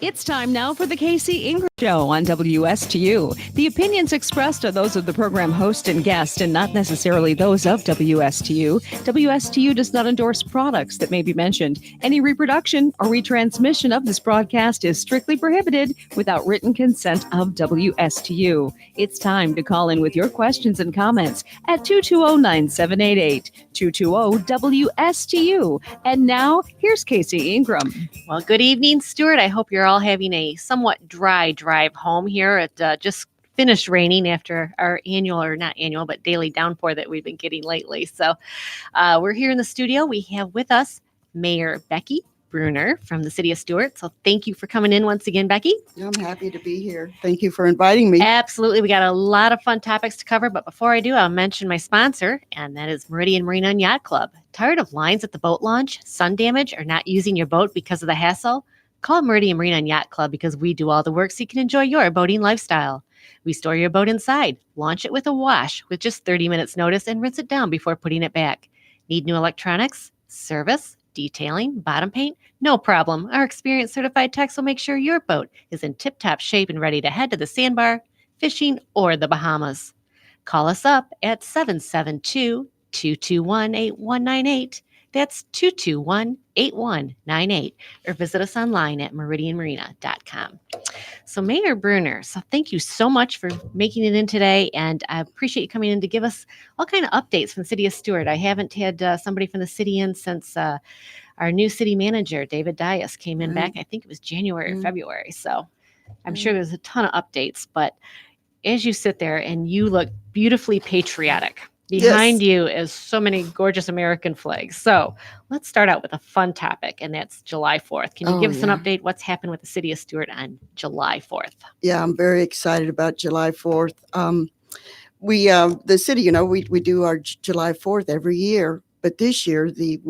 It's time now for the KC Ingram Show on WSTU. The opinions expressed are those of the program host and guest and not necessarily those of WSTU. WSTU does not endorse products that may be mentioned. Any reproduction or retransmission of this broadcast is strictly prohibited without written consent of WSTU. It's time to call in with your questions and comments at 220-9788, 220-WSTU. And now, here's KC Ingram. Well, good evening, Stuart. I hope you're all having a somewhat dry drive home here. It just finished raining after our daily downpour that we've been getting lately. So we're here in the studio. We have with us Mayor Becky Brunner from the city of Stuart. So thank you for coming in once again, Becky. I'm happy to be here. Thank you for inviting me. Absolutely. We got a lot of fun topics to cover. But before I do, I'll mention my sponsor, and that is Meridian Marina and Yacht Club. Tired of lines at the boat launch, sun damage, or not using your boat because of the hassle? Call Meridian Marina and Yacht Club because we do all the work so you can enjoy your boating lifestyle. We store your boat inside, launch it with a wash with just 30 minutes notice, and rinse it down before putting it back. Need new electronics, service, detailing, bottom paint? No problem. Our experienced certified techs will make sure your boat is in tip-top shape and ready to head to the sandbar, fishing, or the Bahamas. Call us up at 772-221-8198. That's 221-8198. Or visit us online at meridianmarina.com. So Mayor Brunner, so thank you so much for making it in today, and I appreciate you coming in to give us all kind of updates from the city of Stuart. I haven't had somebody from the city in since our new city manager, David Dias, came in back, I think it was January or February. So I'm sure there's a ton of updates, but as you sit there and you look beautifully patriotic, behind you is so many gorgeous American flags. So let's start out with a fun topic, and that's July 4th. Can you give us an update? What's happened with the city of Stuart on July 4th? Yeah, I'm very excited about July 4th. The city, we do our July 4th every year, but this year the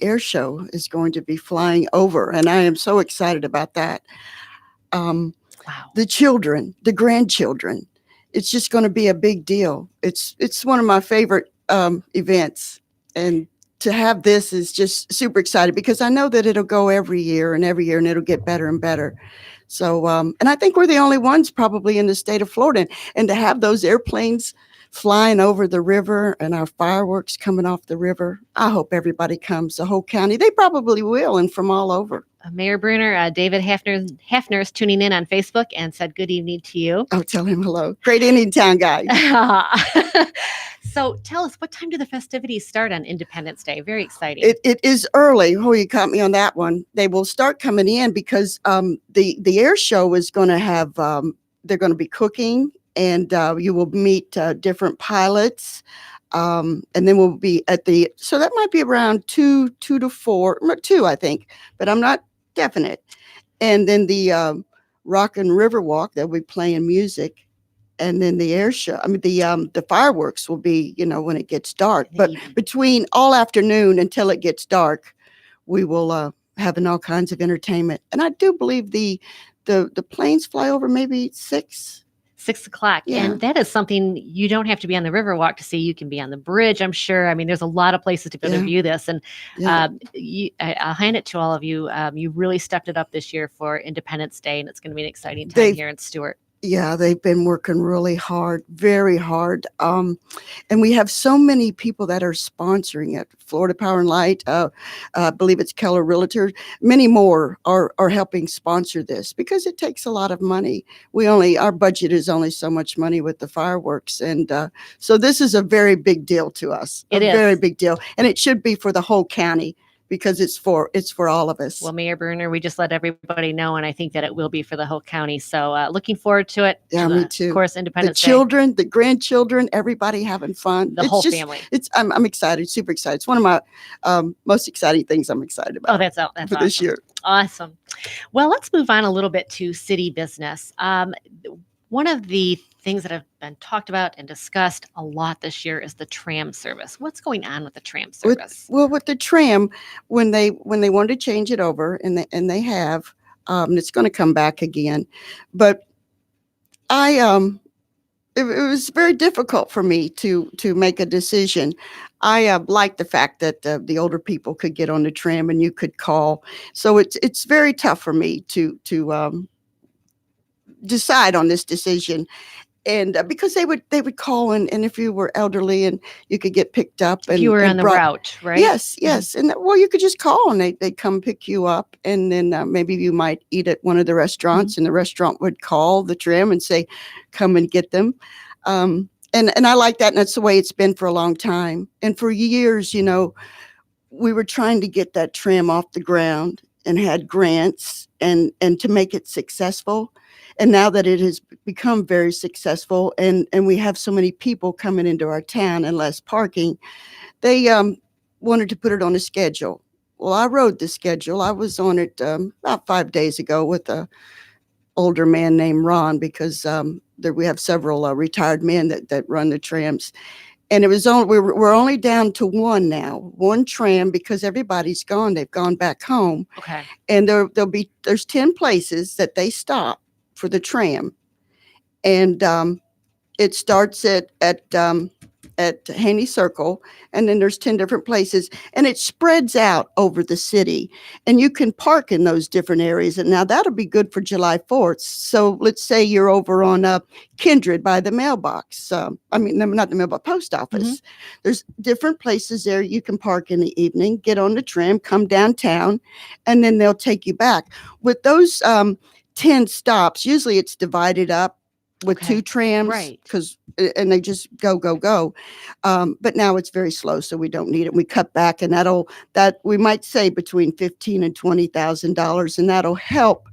air show is going to be flying over, and I am so excited about that. Wow. The children, the grandchildren, it's just going to be a big deal. It's one of my favorite events, and to have this is just super excited because I know that it'll go every year, and it'll get better and better. So, and I think we're the only ones probably in the state of Florida, and to have those airplanes flying over the river and our fireworks coming off the river, I hope everybody comes, the whole county. They probably will, and from all over. Mayor Brunner, David Hafner is tuning in on Facebook and said good evening to you. Oh, tell him hello. Great Indian Town guy. So tell us, what time do the festivities start on Independence Day? Very exciting. It is early. Oh, you caught me on that one. They will start coming in because the air show is going to have, they're going to be cooking, and you will meet different pilots. And then we'll be so that might be around 2 to 4, 2, I think, but I'm not definite. And then the Rock and River Walk, they'll be playing music. And then the air show, the fireworks will be, when it gets dark. But between all afternoon until it gets dark, we will having all kinds of entertainment. And I do believe the planes fly over maybe 6 o'clock. Yeah. And that is something you don't have to be on the Riverwalk to see. You can be on the bridge, I'm sure. There's a lot of places to go to view this. And I'll hand it to all of you. You really stepped it up this year for Independence Day, and it's going to be an exciting time here in Stuart. Yeah, they've been working really hard, very hard. And we have so many people that are sponsoring it. Florida Power and Light, I believe it's Keller Realtor. Many more are helping sponsor this because it takes a lot of money. Our budget is only so much money with the fireworks. And so this is a very big deal to us. It is. Very big deal. And it should be for the whole county, because it's for all of us. Well, Mayor Brunner, we just let everybody know, and I think that it will be for the whole county. So looking forward to it. Yeah, me too. Of course, Independence Day. The children, the grandchildren, everybody having fun. The whole family. I'm excited, super excited. It's one of my most exciting things I'm excited about. Oh, that's for awesome. This year. Awesome. Well, let's move on a little bit to city business. One of the things that have been talked about and discussed a lot this year is the tram service. What's going on with the tram service? With the tram, when they wanted to change it over, and they have, and it's going to come back again, but it was very difficult for me to make a decision. I like the fact that the older people could get on the tram and you could call. So it's very tough for me to decide on this decision. And because they would call, and if you were elderly and you could get picked up If you were and on the brought. route, right? Yes, yes. And well, you could just call and they'd come pick you up. And then maybe you might eat at one of the restaurants and the restaurant would call the tram and say, come and get them. And I like that. And that's the way it's been for a long time. And for years, we were trying to get that tram off the ground and had grants and to make it successful. And now that it has become very successful and we have so many people coming into our town and less parking, they wanted to put it on a schedule. Well, I wrote the schedule. I was on it about 5 days ago with a older man named Ron because we have several retired men that run the trams. And it was we're only down to one now, one tram because everybody's gone. They've gone back home. Okay. And there's 10 places that they stop for the tram. And it starts at Haney Circle, and then there's 10 different places, and it spreads out over the city, and you can park in those different areas. And now that'll be good for July 4th. So let's say you're over on Kindred by the mailbox. Not the mailbox, post office. There's different places there you can park in the evening, get on the tram, come downtown, and then they'll take you back. With those 10 stops, usually it's divided up with two trams, right? And they just go. But now it's very slow, so we don't need it. We cut back, and that we might say between $15,000 and $20,000, and that'll help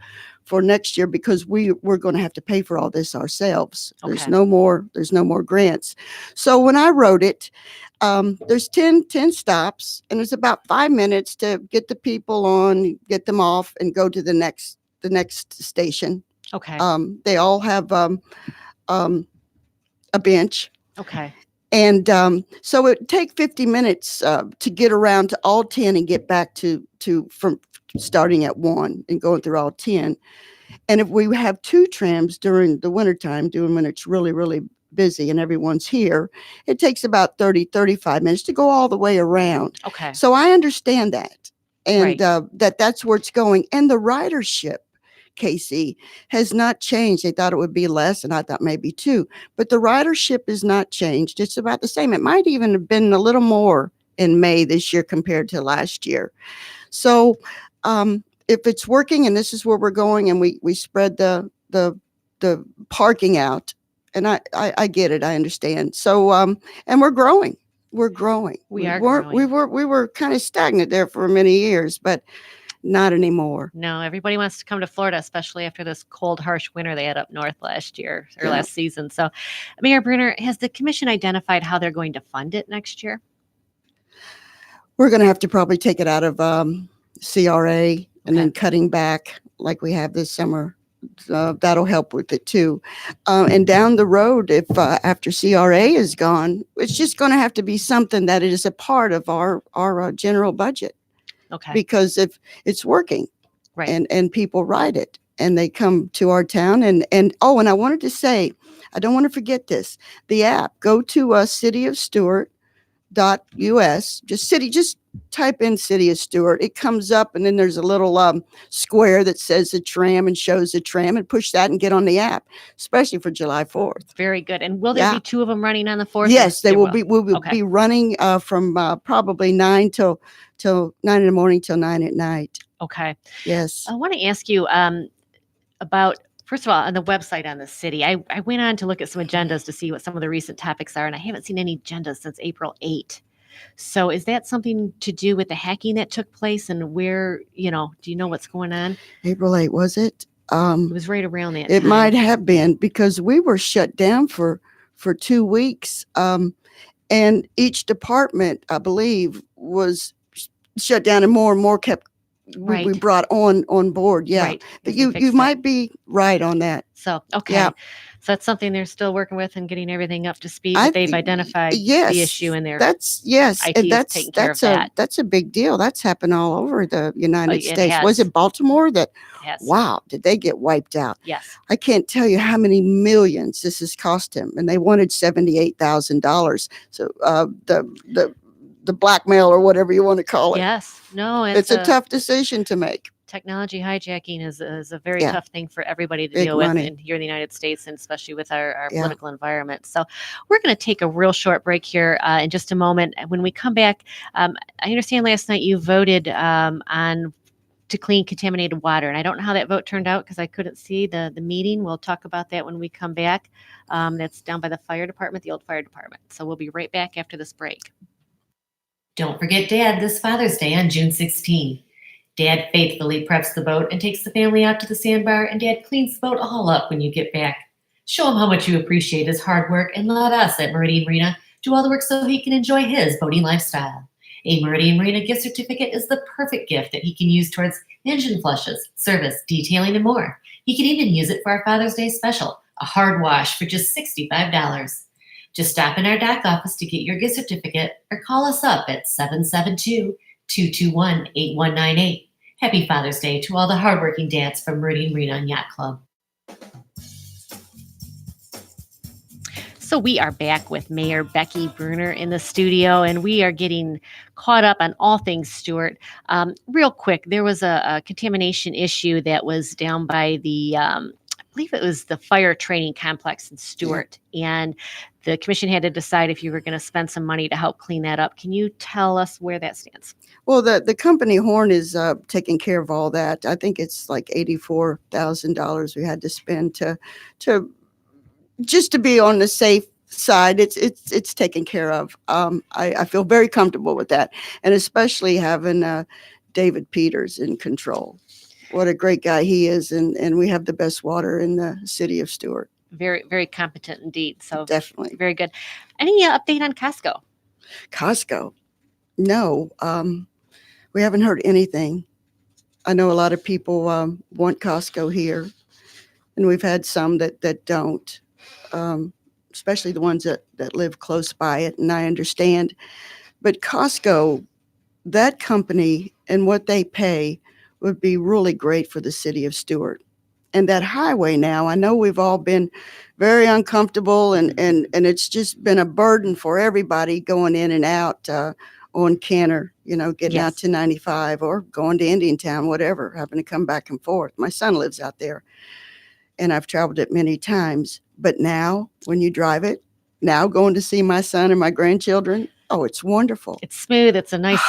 for next year because we're going to have to pay for all this ourselves. Okay. There's no more grants. So when I wrote it, there's 10 stops, and it's about 5 minutes to get the people on, get them off, and go to the next station. Okay. They all have a bench. Okay. And so it take 50 minutes to get around to all 10 and get back to from starting at 1 and going through all 10. And if we have 2 trams during the wintertime, when it's really, really busy and everyone's here, it takes about 35 minutes to go all the way around. Okay. So I understand that. And Right. that's where it's going. And the ridership, KC, has not changed. They thought it would be less, and I thought maybe 2. But the ridership is not changed. It's about the same. It might even have been a little more in May this year compared to last year. So if it's working, and this is where we're going, and we spread the parking out, and I get it. I understand. So and we're growing. We're growing. We are growing. We were kind of stagnant there for many years, but not anymore. No, everybody wants to come to Florida, especially after this cold, harsh winter they had up north last year or last season. So, Mayor Bruner, has the commission identified how they're going to fund it next year? We're going to have to probably take it out of CRA and then cutting back like we have this summer. That'll help with it too. And down the road, if after CRA is gone, it's just going to have to be something that is a part of our general budget. Okay. Because if it's working, right, and people ride it and they come to our town and I wanted to say, I don't want to forget this, the app, go to cityofstuart.us, just type in City of Stuart. It comes up, and then there's a little square that says a tram and shows a tram, and push that and get on the app, especially for July 4th. Very good. And will there be 2 of them running on the 4th? Yes, they will be. We will be running from probably 9 till 9 in the morning till 9 at night. Okay. Yes. I want to ask you about, first of all, on the website on the city, I went on to look at some agendas to see what some of the recent topics are, and I haven't seen any agendas since April 8. So is that something to do with the hacking that took place, and where, do you know what's going on? April 8, was it? It was right around that It time. might have been, because we were shut down for 2 weeks. And each department, I believe, was shut down, and more kept we brought on board. Yeah. Right. But you might be right on that. So, okay. Yeah. So that's something they're still working with and getting everything up to speed. But they've identified the issue in their IT and that's a big deal. That's happened all over the United States. Has. Was it Baltimore that? Yes. Wow, did they get wiped out? Yes. I can't tell you how many millions this has cost him, and they wanted $78,000. So the blackmail or whatever you want to call it. Yes. No, It's a tough decision to make. Technology hijacking is a very Yeah. tough thing for everybody to Big deal money. with here in the United States, and especially with our Yeah. political environment. So we're going to take a real short break here in just a moment. When we come back, I understand last night you voted on to clean contaminated water, and I don't know how that vote turned out because I couldn't see the meeting. We'll talk about that when we come back. That's down by the fire department, the old fire department. So we'll be right back after this break. Don't forget Dad this Father's Day on June 16. Dad faithfully preps the boat and takes the family out to the sandbar, and Dad cleans the boat all up when you get back. Show him how much you appreciate his hard work, and let us at Meridian Marina do all the work so he can enjoy his boating lifestyle. A Meridian Marina gift certificate is the perfect gift that he can use towards engine flushes, service, detailing, and more. He can even use it for our Father's Day special, a hard wash for just $65. Just stop in our dock office to get your gift certificate or call us up at 772-221-8198. Happy Father's Day to all the hardworking dads from Meridian Marina and Yacht Club. So we are back with Mayor Becky Bruner in the studio, and we are getting caught up on all things Stuart. Real quick, there was a contamination issue that was down by the, I believe it was the fire training complex in Stuart, and the commission had to decide if you were going to spend some money to help clean that up. Can you tell us where that stands? Well, the company Horn is taking care of all that. I think it's like $84,000 we had to spend to just to be on the safe side. It's taken care of. I feel very comfortable with that, and especially having David Peters in control. What a great guy he is, and we have the best water in the city of Stuart. Very, very competent indeed. So Definitely. very good. Any update on Costco? Costco? No, we haven't heard anything. I know a lot of people want Costco here, and we've had some that don't, especially the ones that live close by it, and I understand. But Costco, that company and what they pay would be really great for the city of Stuart. And that highway now, I know we've all been very uncomfortable, and it's just been a burden for everybody going in and out on Canner, getting out to 95 or going to Indiantown, whatever, having to come back and forth. My son lives out there, and I've traveled it many times. But now, when you drive it, now going to see my son and my grandchildren, oh, it's wonderful. It's smooth. It's a nice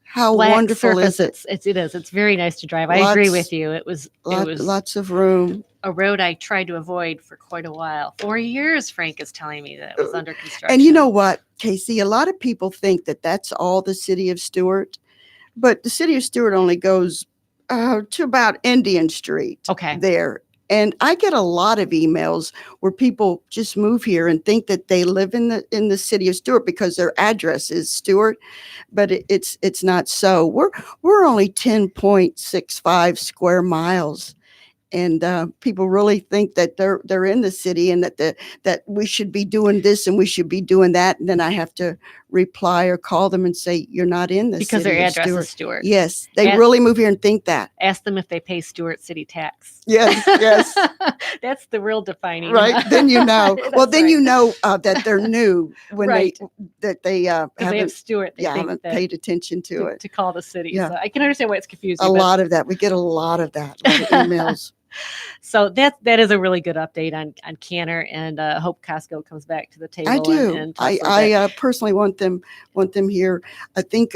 how wonderful surface. is it? It is. It's very nice to drive. I agree with you. It was Lots of room. A road I tried to avoid for quite a while. 4 years, Frank is telling me that it was under construction. And you know what, Casey? A lot of people think that that's all the city of Stuart, but the city of Stuart only goes to about Indian Street. Okay. There. And I get a lot of emails where people just move here and think that they live in the city of Stuart because their address is Stuart, but it's not so. We're only 10.65 square miles. And people really think that they're in the city, and that we should be doing this and we should be doing that. And then I have to reply or call them and say, you're not in the because city their of address Stuart. is Stuart. Yes, they really move here and think that. Ask them if they pay Stuart city tax. Yes. That's the real defining. Right. Then you know. Well, then right. you know that they're new when right. they have Stuart. They haven't paid attention to it. To call the city. Yeah. So I can understand why it's confusing. A lot of that. We get a lot of that. A lot of emails. So that is a really good update on Canner, and hope Costco comes back to the table. I do. And I personally want them here. I think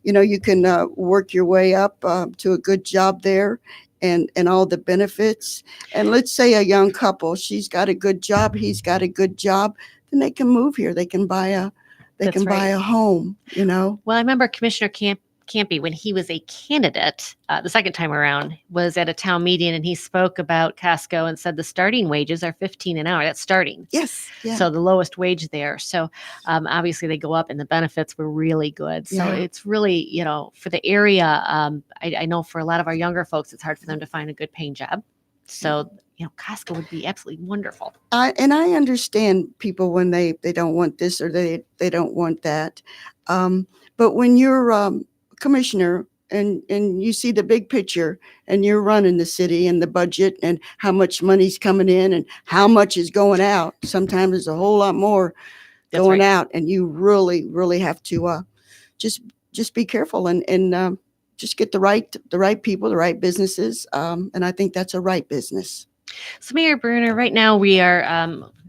you can work your way up to a good job there, and all the benefits. And let's say a young couple, she's got a good job, he's got a good job, then they can move here. They can buy a buy a home. Well, I remember Commissioner Campy, when he was a candidate the second time around, was at a town meeting, and he spoke about Costco and said the starting wages are $15 an hour. That's starting. Yes. Yeah. So the lowest wage there. So obviously they go up, and the benefits were really good. So it's really, for the area, I know for a lot of our younger folks, it's hard for them to find a good paying job. So, Costco would be absolutely wonderful. And I understand people when they don't want this or they don't want that. But when you're commissioner and you see the big picture, and you're running the city and the budget and how much money's coming in and how much is going out, sometimes there's a whole lot more going out, and you really, really have to just just be careful and just get the right people, the right businesses, and I think that's a right business. So, Mayor Bruner, right now we are,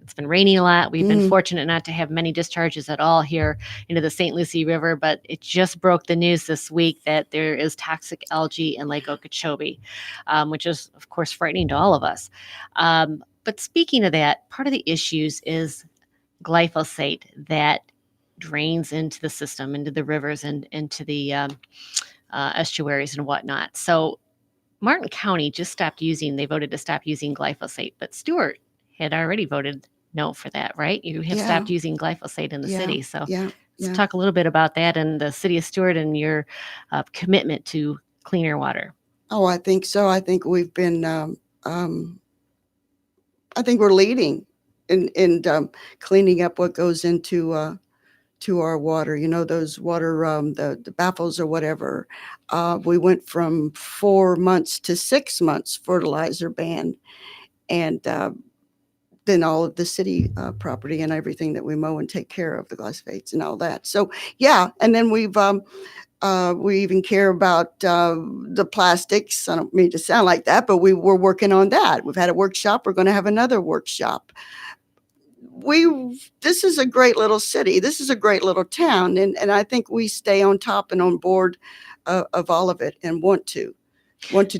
it's been raining a lot. We've been Mm. fortunate not to have many discharges at all here into the St. Lucie River, but it just broke the news this week that there is toxic algae in Lake Okeechobee, which is, of course, frightening to all of us. But speaking of that, part of the issues is glyphosate that drains into the system, into the rivers, and into the estuaries and whatnot. So, Martin County just they voted to stop using glyphosate, but Stewart had already voted no for that, right? You have Yeah. stopped using glyphosate in the Yeah. city. So Yeah. let's Yeah. talk a little bit about that and the city of Stewart and your commitment to cleaner water. Oh, I think so. I think we've been. I think we're leading in cleaning up what goes into to our water. You know, those water the baffles or whatever. We went from 4 months to 6 months fertilizer ban, and then all of the city property and everything that we mow and take care of, the glyphosates and all that. So yeah, and then we even care about the plastics. I don't mean to sound like that, but we were working on that. We've had a workshop. We're going to have another workshop. This is a great little city. This is a great little town, and I think we stay on top and on board of all of it and want to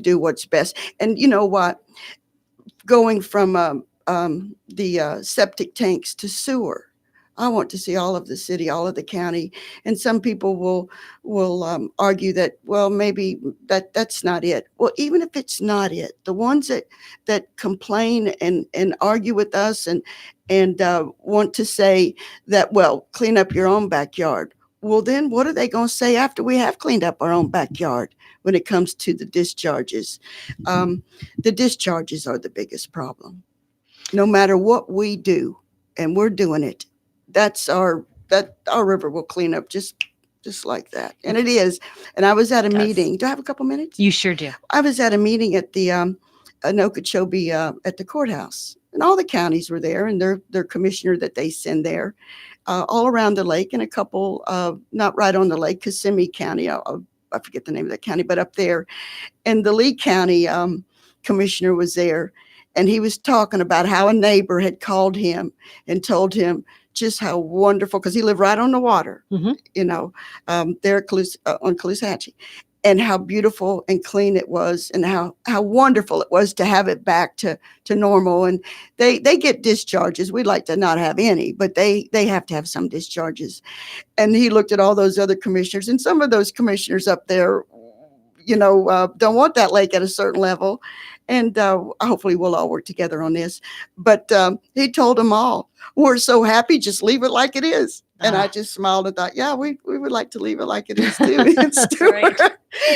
do what's best. And you know what? Going from the septic tanks to sewer. I want to see all of the city, all of the county, and some people will argue that, well, maybe that's not it. Well, even if it's not it, the ones that complain and argue with us and want to say that, well, clean up your own backyard. Well, then what are they going to say after we have cleaned up our own backyard when it comes to the discharges? The discharges are the biggest problem. No matter what we do, and we're doing it, our river will clean up just like that. And it is. And I was at a meeting. Do I have a couple minutes? You sure do. I was at a meeting at the in Okeechobee at the courthouse, and all the counties were there, and their commissioner that they send there, all around the lake, and a couple not right on the lake, Kissimmee County. I forget the name of that county, but up there, and the Lee County commissioner was there, and he was talking about how a neighbor had called him and told him just how wonderful, because he lived right on the water, you know, there on Caloosahatchee, and how beautiful and clean it was, and how wonderful it was to have it back to normal. And they get discharges. We'd like to not have any, but they have to have some discharges. And he looked at all those other commissioners, and some of those commissioners up there, you know, don't want that lake at a certain level. And hopefully we'll all work together on this. But he told them all, we're so happy, just leave it like it is. And I just smiled and thought, yeah, we would like to leave it like it is too. That's right.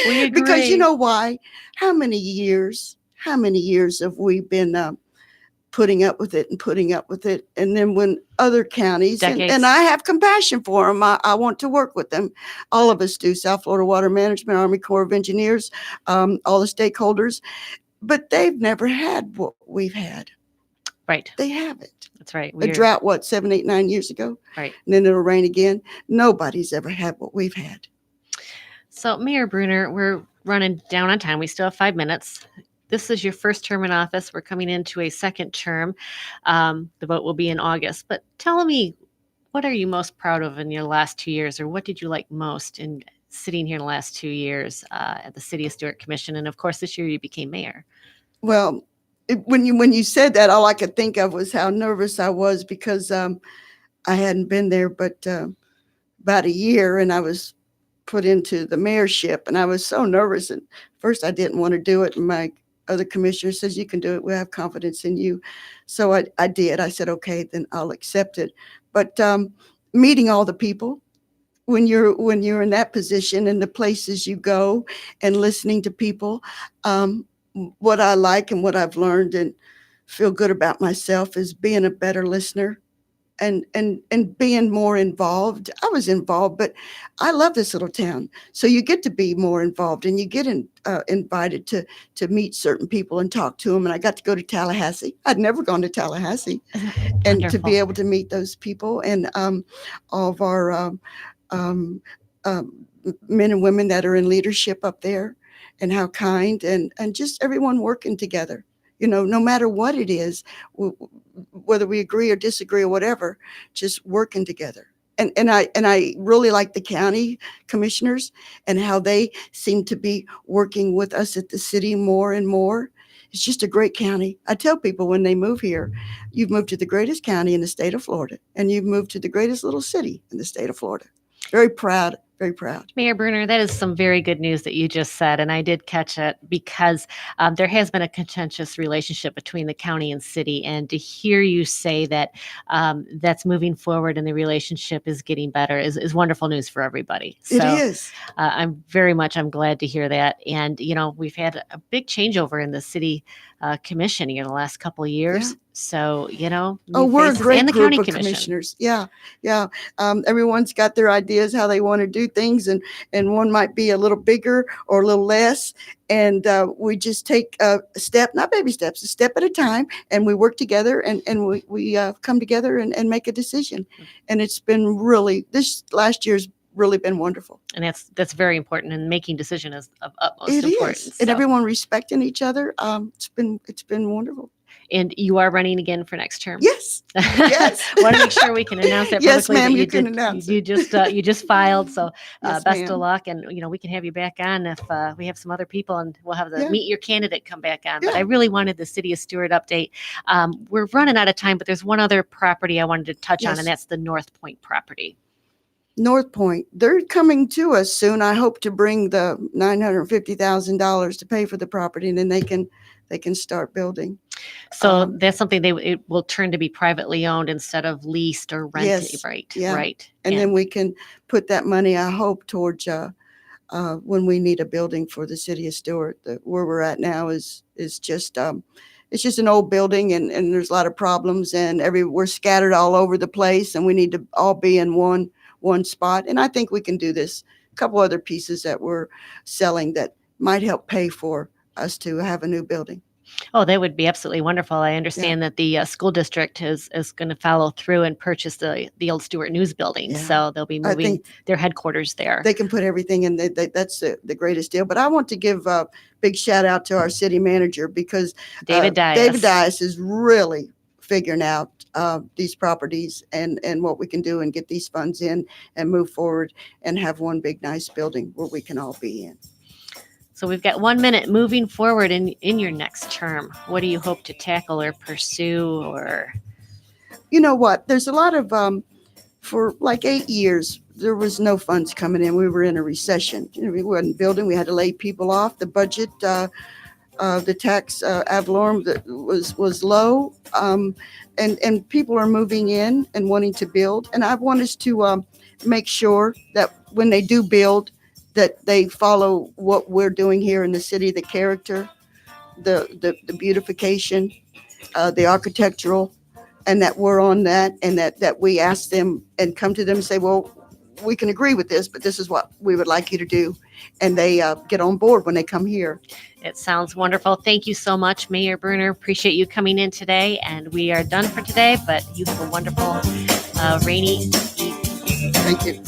We agree. Because you know why? How many years have we been putting up with it? And then when other counties, and I have compassion for them, I want to work with them. All of us do. South Florida Water Management, Army Corps of Engineers, all the stakeholders. But they've never had what we've had. Right. They haven't. That's right. A drought, 7, 8, 9 years ago? Right. And then it'll rain again. Nobody's ever had what we've had. So, Mayor Bruner, we're running down on time. We still have 5 minutes. This is your first term in office. We're coming into a second term. The vote will be in August. But tell me, what are you most proud of in your last 2 years, or what did you like most in sitting here in the last 2 years at the City of Stewart Commission? And of course, this year you became mayor. Well, when you said that, all I could think of was how nervous I was, because I hadn't been there but about a year, and I was put into the mayorship, and I was so nervous. And first I didn't want to do it, and my other commissioner says, you can do it. We have confidence in you. So I did. I said, okay, then I'll accept it. But meeting all the people, when you're in that position, and the places you go and listening to people, what I like and what I've learned and feel good about myself is being a better listener and being more involved. I was involved, but I love this little town. So you get to be more involved, and you get invited to meet certain people and talk to them. And I got to go to Tallahassee. I'd never gone to Tallahassee, and to be able to meet those people, and all of our men and women that are in leadership up there, and how kind, and just everyone working together. No matter what it is, whether we agree or disagree or whatever, just working together. And I really like the county commissioners and how they seem to be working with us at the city more and more. It's just a great county. I tell people when they move here, you've moved to the greatest county in the state of Florida, and you've moved to the greatest little city in the state of Florida. Very proud, very proud. Mayor Bruner, that is some very good news that you just said, and I did catch it because there has been a contentious relationship between the county and city, and to hear you say that that's moving forward and the relationship is getting better is wonderful news for everybody. So It is. I'm glad to hear that. And, we've had a big changeover in the city commission in the last couple of years. Yeah. So, Oh, new we're a faces, great and the group county of commission. commissioners. Yeah, yeah. Everyone's got their ideas how they want to do things, and one might be a little bigger or a little less. And we just take a step, not baby steps, a step at a time, and we work together, and we come together and make a decision. And it's been this last year's really been wonderful. And that's very important, and making decision is of utmost It importance. is, and So- everyone respecting each other. It's been wonderful. And you are running again for next term? Yes. Yes. Want to make sure we can announce that Yes, publicly. ma'am, that you can announce you just filed. So Yes, best ma'am. of luck, and we can have you back on if we have some other people, and we'll have the Yeah. meet your candidate come back on. But Yeah. I really wanted the City of Stewart update. We're running out of time, but there's one other property I wanted to touch on, Yes. and that's the North Point property. North Point, they're coming to us soon. I hope to bring the $950,000 to pay for the property, and then they can start building. So that's something it will turn to be privately owned instead of leased or rented. Yes. Right. Yeah. Right. And then we can put that money, I hope, towards when we need a building for the city of Stewart. Where we're at now is just it's just an old building, and there's a lot of problems, and we're scattered all over the place, and we need to all be in one spot. And I think we can do this. A couple other pieces that we're selling that might help pay for us to have a new building. Oh, that would be absolutely wonderful. I understand that the school district is going to follow through and purchase the old Stewart News building. Yeah. So they'll be I moving think their headquarters there. they can put everything in. That's the greatest deal. But I want to give a big shout out to our city manager, because David Dias. David Dias is really figuring out these properties and what we can do and get these funds in and move forward and have one big nice building where we can all be in. So we've got 1 minute. Moving forward in your next term, what do you hope to tackle or pursue? Or You know what? There's a lot of for like 8 years, there was no funds coming in. We were in a recession. We wasn't building. We had to lay people off. The budget, the tax ad valorem was low, and people are moving in and wanting to build. And I want us to make sure that when they do build, that they follow what we're doing here in the city, the character, the beautification, the architectural, and that we're on that, and that we ask them and come to them and say, well, we can agree with this, but this is what we would like you to do. And they get on board when they come here. it sounds wonderful. Thank you so much, Mayor Bruner. Appreciate you coming in today. And we are done for today, but you have a wonderful rainy evening. Thank you.